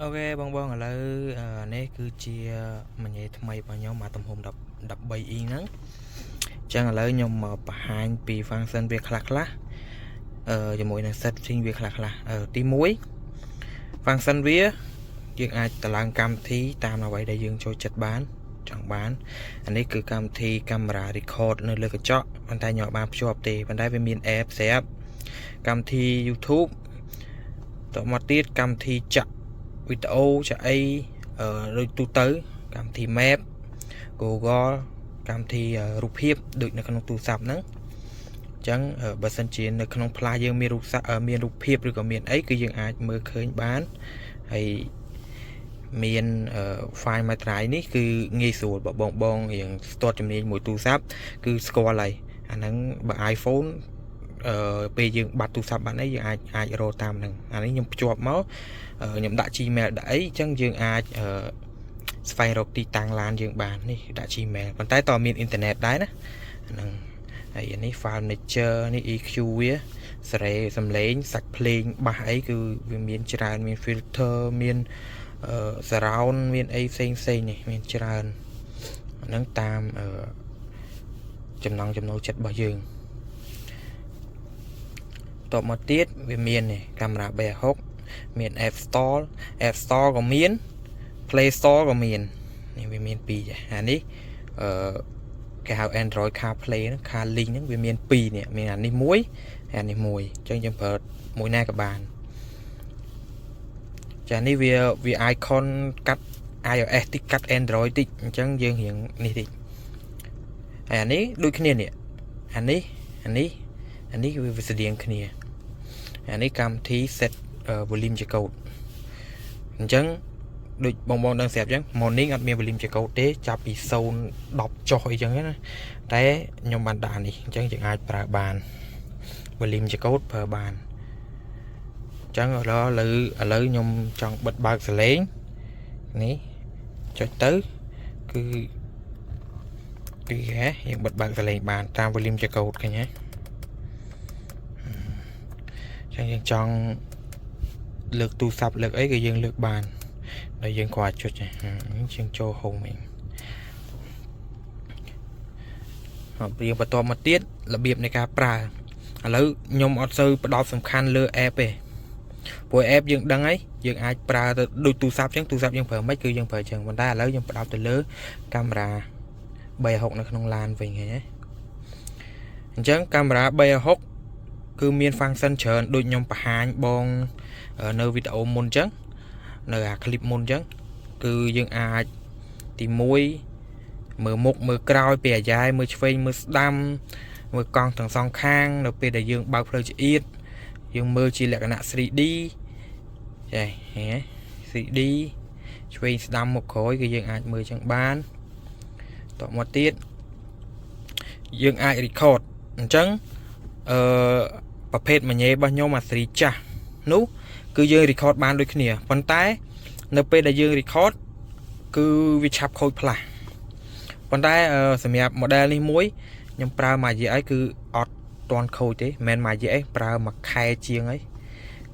Okបងឥឡូវនេះគឺជាមញ៉េថ្មីរបស់ខ្ញុំមកទំហំ13 inch ហ្នឹងអញ្ចឹងឥឡូវខ្ញុំមកបង្ហាញពី function វាខ្លះជាមួយនឹង setting វាខ្លះទី1 function វាយើងអាចតឡើងកម្មវិធីតាមអ្វីដែលយើងចូលចិត្តបានចង់បានអានេះគឺកម្មវិធីកាមេរ៉ា record នៅលើកញ្ចក់ប៉ុន្តែខ្ញុំអត់បានភ្ជាប់ទេប៉ុន្តែវាមាន app ស្រាប់កម្មវិធី YouTube តមកទៀតកម្មវិធីចាក់វីដេអូចាក់អីដូចទូទៅកម្មវិធី Map Google កម្មវិធីរូបភាពដូចនៅក្នុងទូរស័ព្ទហ្នឹងអញ្ចឹងបើសិនជានៅក្នុងផ្លាស់យើងមានរូបភាពឬក៏មានអីគឺយើងអាចមើលឃើញបានហើយមាន file មួយត្រៃនេះគឺងាយស្រួលបើបងរៀងស្ទាត់ជំនាញមួយទូរស័ព្ទគឺស្គាល់ហើយអាហ្នឹងបើ iPhone ពេលយើងបាត់ទូរស័ព្ទបាត់អីយើងអាចរកតាមហ្នឹងអានេះខ្ញុំភ្ជាប់មកខ្ញុំដាក់ Gmail ដាក់អីអញ្ចឹងយើងអាចស្វែងរកទីតាំងឡានយើងបាននេះដាក់ Gmail ប៉ុន្តែតើមានអ៊ីនធឺណិតដែរណាហ្នឹងហើយនេះ file nature នេះ EQ វាសេរីសំឡេងសាច់ភ្លេងបាសអីគឺវាមានច្រើនមាន filter មាន surround មានអីផ្សេងនេះមានច្រើនហ្នឹងតាមចំណង់ចំណូលចិត្តរបស់យើងតបមកទៀតវាមាននេះកាមេរ៉ា360មាន App Store ក៏មាន Play Store ក៏មាននេះវាមាន2ចាអានេះគេហៅ Android CarPlay ហ្នឹង CarLink ហ្នឹងវាមាន2នេះមានអានេះមួយអានេះមួយអញ្ចឹងយើងប្រើមួយណាក៏បានចានេះវា icon កាត់ iOS តិចកាត់ Android តិចអញ្ចឹងយើងរៀងនេះតិចហើយអានេះដូចគ្នានេះអានេះវាស្តៀងគ្នាអានេះកម្មវិធី set volume ជាកូដអញ្ចឹងដូចបងដឹងស្រាប់អញ្ចឹង morning អត់មាន volume ជាកូដទេចាប់ពី0 10ចុះអីចឹងណាតែខ្ញុំបានដាក់នេះអញ្ចឹងយើងអាចប្រើបាន volume ជាកូដប្រើបានអញ្ចឹងឥឡូវខ្ញុំចង់បិទបើកសលេងនេះចុចទៅគឺយើងបិទបើកសលេងបានតាម volume ជាកូដឃើញទេអញ្ចឹងយើងចង់លើកទូរស័ព្ទលើកអីក៏យើងលើកបានហើយយើងគ្រាន់ចុចជាងចូល home វិញរៀងបន្តមកទៀតរបៀបនៃការប្រើឥឡូវខ្ញុំអត់សូវផ្ដោតសំខាន់លើ app ទេព្រោះ app យើងដឹងហើយយើងអាចប្រើទៅដូចទូរស័ព្ទអញ្ចឹងទូរស័ព្ទយើងប្រើមិនគឺយើងប្រើអញ្ចឹងប៉ុន្តែឥឡូវខ្ញុំផ្ដោតទៅលើកាមេរ៉ា360នៅក្នុងឡានវិញហ្នឹងណាអញ្ចឹងកាមេរ៉ា360គឺមាន function ច្រើនដូចខ្ញុំបង្ហាញបងនៅវីដេអូមុនអញ្ចឹងនៅអា clip មុនអញ្ចឹងគឺយើងអាចទី1មើលមុខមើលក្រោយពេលអាយ៉ែមើលឆ្វេងមើលស្ដាំមើលកង់ទាំងសងខាងនៅពេលដែលយើងបើកផ្លូវឆ្អៀតយើងមើលជាលក្ខណៈ 3D ចេះហ៎ 3D ឆ្វេងស្ដាំមុខក្រោយគឺយើងអាចមើលចឹងបានតមកទៀតយើងអាច record អញ្ចឹងប្រភេទមញ៉េរបស់ខ្ញុំអា3ចាស់នោះគឺយើង record បានដូចគ្នាប៉ុន្តែនៅពេលដែលយើង record គឺវាឆាប់ខូចផ្លាស់ប៉ុន្តែសម្រាប់ model នេះមួយខ្ញុំប្រើមួយរយៈអីគឺអត់ទាន់ខូចទេមិនមែនមួយរយៈអីប្រើមួយខែជាងអី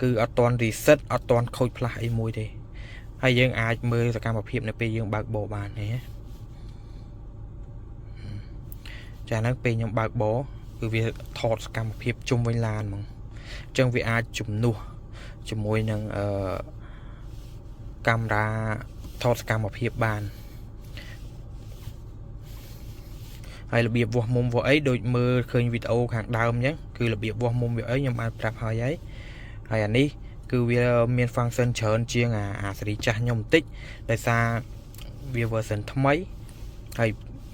គឺអត់ទាន់ reset អត់ទាន់ខូចផ្លាស់អីមួយទេហើយយើងអាចមើលសកម្មភាពនៅពេលយើងបើកបោបានទេចាហ្នឹងពេលខ្ញុំបើកបោគឺវាថតសកម្មភាពជុំវិញឡានហ្មងអញ្ចឹងវាអាចជំនួសជាមួយនឹងកាមេរ៉ាថតសកម្មភាពបានហើយរបៀបវាស់មុំវាស់អីដូចមើលឃើញវីដេអូខាងដើមអញ្ចឹងគឺរបៀបវាស់មុំវាអីខ្ញុំបានប្រាប់ហើយហើយអានេះគឺវាមាន function ច្រើនជាងអាស៊េរីចាស់ខ្ញុំបន្តិចដោយសារវា version ថ្មីហើយ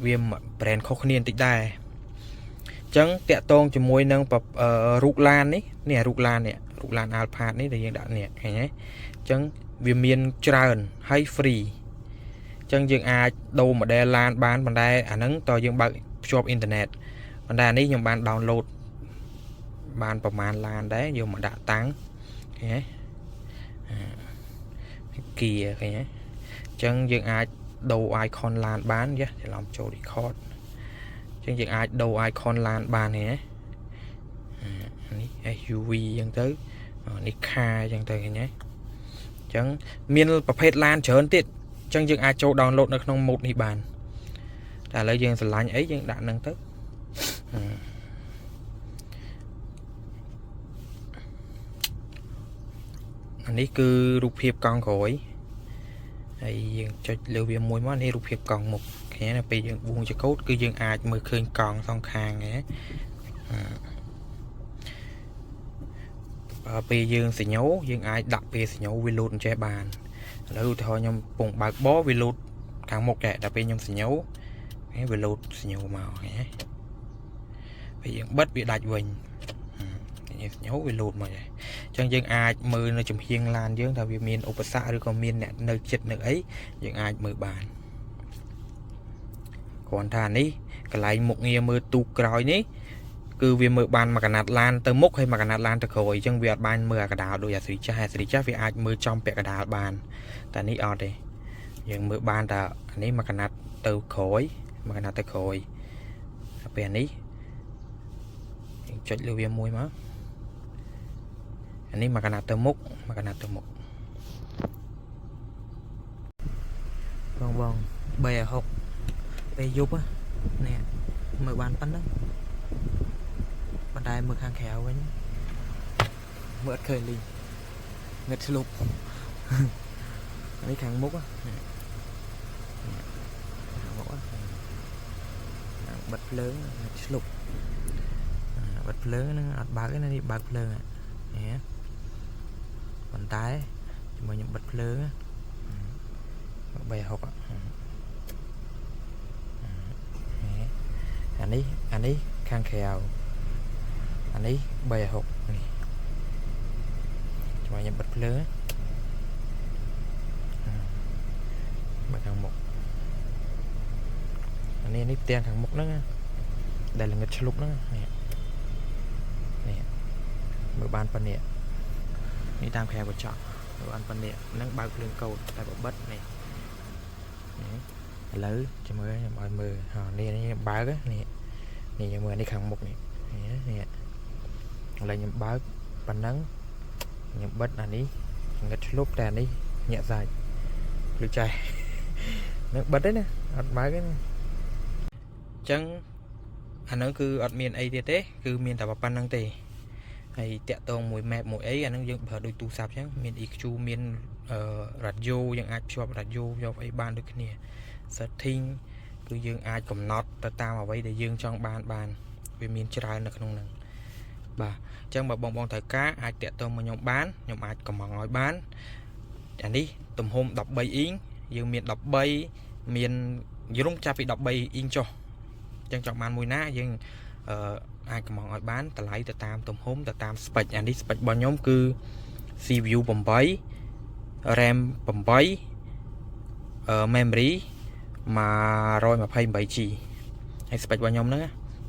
វា brand ខុសគ្នាបន្តិចដែរអញ្ចឹងតាក់ទងជាមួយនឹងរូបឡាននេះរូបឡានAlphard នេះដែលយើងដាក់នេះឃើញទេអញ្ចឹងវាមានច្រើនហើយ free អញ្ចឹងយើងអាចដូរ model ឡានបានប៉ុន្តែអាហ្នឹងតើយើងបើកភ្ជាប់អ៊ីនធឺណិតប៉ុន្តែអានេះខ្ញុំបាន download បានប្រមាណឡានដែរយកមកដាក់តាំងឃើញទេគៀឃើញទេអញ្ចឹងយើងអាចដូរ icon ឡានបានច្រឡំចូល record អញ្ចឹងយើងអាចដូរ icon ឡានបានទេនេះ SUV អញ្ចឹងទៅនេះ car អញ្ចឹងទៅឃើញទេ ចឹងមានប្រភេទឡានច្រើនទៀតចឹងយើងអាចចូល download នៅក្នុង mode នេះបានតែឥឡូវយើងស្រឡាញ់អីយើងដាក់នឹងទៅអានេះគឺរូបភាពកង់ក្រោយហើយយើងចុចលើវាមួយមកនេះរូបភាពកង់មុខឃើញណាពេលយើងបួងចកោតគឺយើងអាចមើលឃើញកង់សងខាងហ្នឹងពេលយើងសញ្ញោយើងអាចដាក់ពេលសញ្ញោវាលោតអញ្ចេះបានឥឡូវឧទាហរណ៍ខ្ញុំពងបើកបោវាលោតខាងមុខដែរដល់ពេលខ្ញុំសញ្ញោវាលោតសញ្ញោមកហ្នឹងពេលយើងបិទវាដាច់វិញយើងសញ្ញោវាលោតមកដែរអញ្ចឹងយើងអាចមើលនៅចំហៀងឡានយើងថាវាមានឧបសគ្គឬក៏មានអ្នកនៅចិត្តនៅអីយើងអាចមើលបានគ្រាន់ថានេះកន្លែងមុខងារមើលទូកក្រោយនេះគឺវាមើលបានមួយកណាត់ឡានទៅមុខហើយមួយកណាត់ឡានទៅក្រោយអញ្ចឹងវាអត់បានមើលអាកដាលដូចអាស្រីចាស់វាអាចមើលចំពាក់កដាលបានតែនេះអត់ទេយើងមើលបានតែអានេះមួយកណាត់ទៅក្រោយមួយកណាត់ទៅក្រោយពេលអានេះយើងចុចលើវាមួយមកអានេះមួយកណាត់ទៅមុខមួយកណាត់ទៅមុខបង360ពេលយប់នេះមើលបានប៉ុណ្ណឹងបណ្ដាយមើលខាងក្រៅវិញមើលអត់ឃើញលីងឹតឆ្លុបនេះខាងមុខបិទភ្លើងងឹតឆ្លុបបិទភ្លើងហ្នឹងអត់បើកទេនេះបើកភ្លើងហ៎ប៉ុន្តែជាមួយខ្ញុំបិទភ្លើង360អានេះខាងក្រៅអានេះ360នេះជាមួយខ្ញុំបិទភ្លើងមកខាងមុខអានេះផ្ទាំងខាងមុខហ្នឹងដែលល្ងិតឆ្លុបហ្នឹងនេះមើលបានប៉ុណ្ណេះនេះតាមក្រៅកញ្ចក់មើលបានប៉ុណ្ណេះហ្នឹងបើកភ្លើងកោតតែបិទនេះឥឡូវចាំមើលខ្ញុំឲ្យមើលនេះបើកនេះខ្ញុំមើលនេះខាងមុខនេះឥឡូវខ្ញុំបើកប៉ុណ្ណឹងខ្ញុំបិទអានេះងឹតឆ្លុបតែអានេះញាក់សាច់លឺចេះនឹងបិទទេណាអត់បើកទេណាអញ្ចឹងអាហ្នឹងគឺអត់មានអីទៀតទេគឺមានតែប៉ុណ្្នឹងទេហើយតាក់ទងមួយ map មួយអីអាហ្នឹងយើងប្រើដូចទូរស័ព្ទអញ្ចឹងមាន EQ មានរ៉ាឌីយ៉ូយើងអាចភ្ជាប់រ៉ាឌីយ៉ូយកអីបានដូចគ្នា setting គឺយើងអាចកំណត់ទៅតាមអ្វីដែលយើងចង់បានវាមានច្រើននៅក្នុងហ្នឹងបាទអញ្ចឹងបើបងត្រូវការអាចតាក់ទងមកខ្ញុំបានខ្ញុំអាចកំងឲ្យបានអានេះទំហំ13អ៊ីងយើងមាន13មានយរុងចាប់ពី13អ៊ីងចុះអញ្ចឹងចង់បានមួយណាយើងអាចកំងឲ្យបានតម្លៃទៅតាមទំហំទៅតាម spec អានេះ spec របស់ខ្ញុំគឺ CPU 8 RAM 8 memory 128G ហើយ spec របស់ខ្ញុំហ្នឹង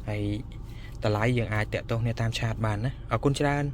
ហើយតម្លៃយើងអាចតាក់ទងគ្នាតាមឆាតបានណាអរគុណច្រើន